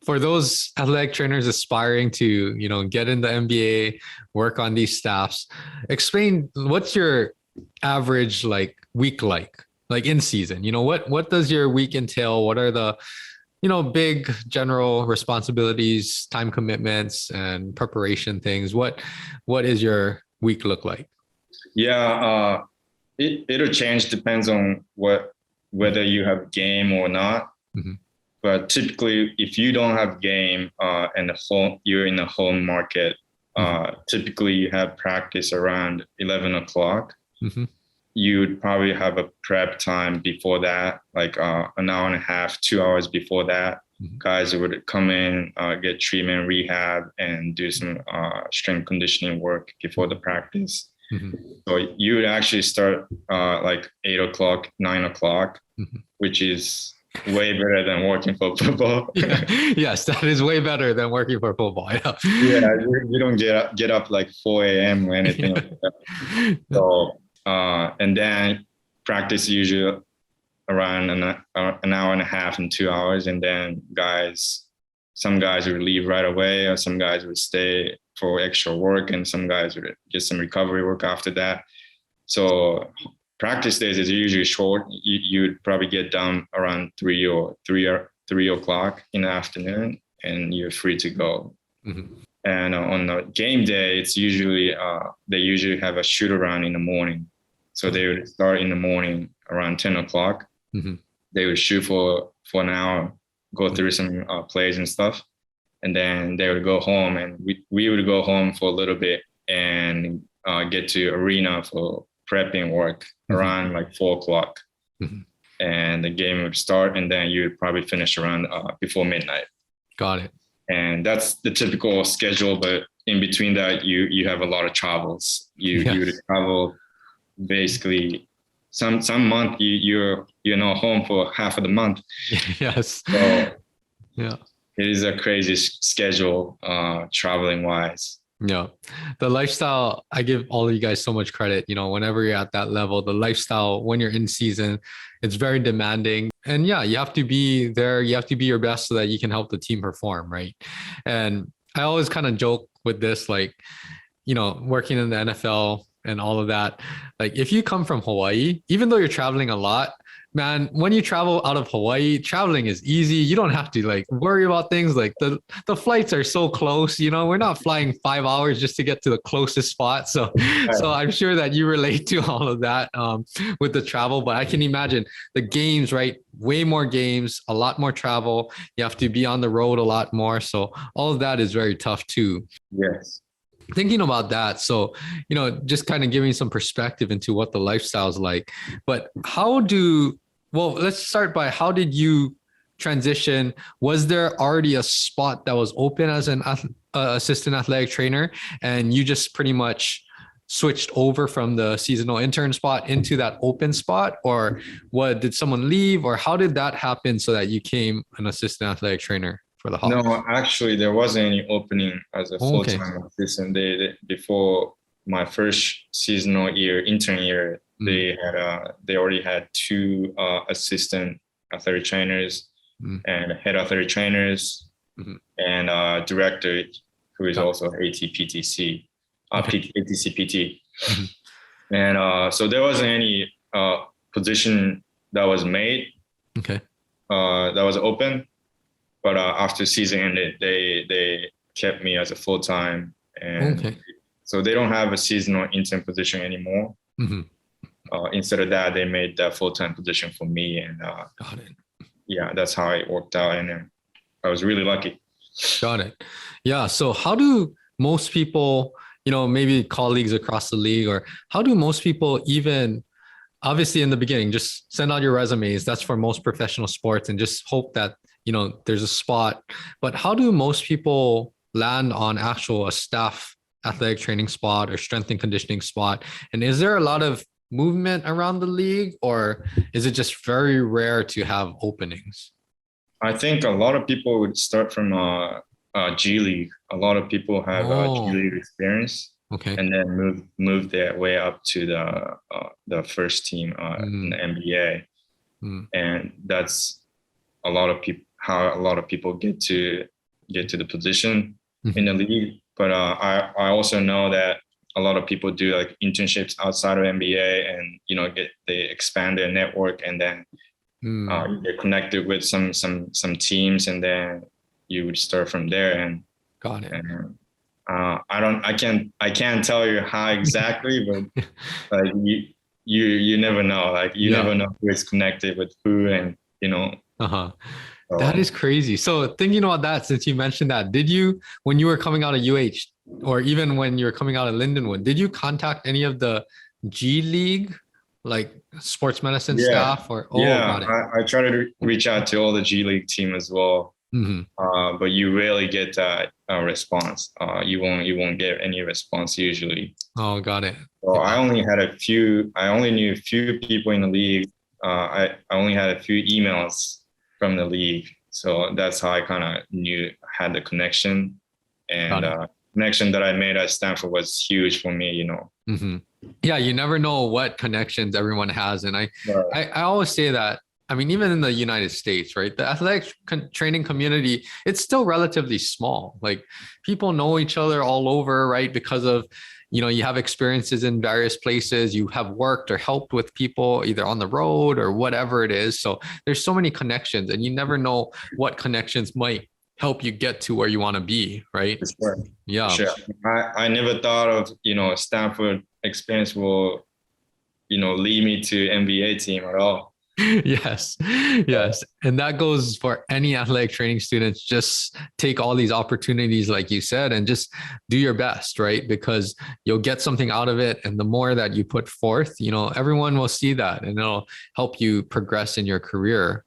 for those athletic trainers aspiring to, get in the NBA, work on these staffs, explain what's your average week like in season. What does your week entail? What are the big general responsibilities, time commitments, and preparation things? What is your week look like? Yeah, it'll change depends on whether you have game or not. Mm-hmm. But typically, if you don't have game and you're in the home market, typically you have practice around 11 o'clock. Mm-hmm. You would probably have a prep time before that, like an hour and a half, 2 hours before that. Mm-hmm. Guys would come in, get treatment, rehab, and do some strength conditioning work before the practice. Mm-hmm. So you would actually start like 8 o'clock, 9 o'clock, Mm-hmm. which is way better than working for football. Yeah. Yes, that is way better than working for football. Yeah. Yeah, you don't get up like 4 a.m. or anything like that. So and then practice usually around an hour and a half and 2 hours, and then some guys would leave right away, or some guys would stay for extra work, and some guys would get some recovery work after that. So practice days is usually short. You'd probably get done around 3 o'clock in the afternoon, and you're free to go. Mm-hmm. And on the game day, it's usually they usually have a shoot around in the morning. So they would start in the morning around 10 o'clock. Mm-hmm. They would shoot for an hour, go through some plays and stuff. And then they would go home, and we would go home for a little bit and get to arena for prepping work around like 4 o'clock. Mm-hmm. And the game would start, and then you would probably finish around before midnight. Got it. And that's the typical schedule. But in between that, you have a lot of travels. You would travel basically some month you're not home for half of the month. Yes. So yeah. It is a crazy schedule, traveling wise. Yeah. The lifestyle, I give all of you guys so much credit. Whenever you're at that level, the lifestyle, when you're in season, it's very demanding. And yeah, you have to be there. You have to be your best so that you can help the team perform, right? And I always kind of joke with this, working in the NFL and all of that. Like, if you come from Hawaii, even though you're traveling a lot, man, when you travel out of Hawaii, traveling is easy. You don't have to worry about things like the flights are so close. We're not flying 5 hours just to get to the closest spot. So I'm sure that you relate to all of that with the travel. But I can imagine the games, right? Way more games, a lot more travel. You have to be on the road a lot more. So all of that is very tough too. Yes. Thinking about that, so just kind of giving some perspective into what the lifestyle is like. But let's start by, how did you transition? Was there already a spot that was open as an assistant athletic trainer, and you just pretty much switched over from the seasonal intern spot into that open spot? Or did someone leave, or how did that happen so that you became an assistant athletic trainer for the Hawks? No, actually, there wasn't any opening as a full-time assistant. Before my first intern year, they already had 2 assistant athletic trainers and head athletic trainers and a director who is also ATPTC, ATCPT. And so there wasn't any position that was made that was open. But after season ended, they kept me as a full-time. And so they don't have a seasonal intern position anymore. Instead of that, they made that full-time position for me. And got it. Yeah, that's how it worked out. And I was really lucky. Got it. Yeah. So how do most people, maybe colleagues across the league, or how do most people even, obviously in the beginning, just send out your resumes. That's for most professional sports, and just hope that there's a spot. But how do most people land on a staff athletic training spot or strength and conditioning spot? And is there a lot of movement around the league, or is it just very rare to have openings? I think a lot of people would start from G League. A lot of people have G League experience, and then move their way up to the first team in the NBA. And that's how a lot of people get to get to the position Mhm. in the league. But I also know that a lot of people do like internships outside of NBA, and they expand their network, and then you get connected with some teams, and then you would start from there. And Got it. and I can't tell you how exactly, but like you never know. Like you Yeah. never know who is connected with who, and Uh-huh. That so is crazy. So thinking about that, since you mentioned that, did you, when you were coming out of UH, or even when you were coming out of Lindenwood, did you contact any of the G League, like sports medicine yeah, staff, or, oh, yeah. got it. I try to reach out to all the G League team as well, Hmm. but you rarely get that response. You won't get any response usually. Oh, got it. So I Yeah. only had a few. I only knew a few people in the league. I only had a few emails from the league, so that's how I kind of had the connection, and Got it. connection that I made at Stanford was huge for me. Hmm. Yeah, you never know what connections everyone has. And But I always say that, I mean, even in the United States, right? The athletic training community, it's still relatively small. Like people know each other all over, right? Because of, you have experiences in various places, you have worked or helped with people either on the road or whatever it is. So there's so many connections, and you never know what connections might help you get to where you want to be, right? for sure, for Yeah. sure. I never thought of Stanford experience will lead me to NBA team at all. Yes, yes. And that goes for any athletic training students. Just take all these opportunities, like you said, and just do your best, right? Because you'll get something out of it. And the more that you put forth, everyone will see that, and it'll help you progress in your career.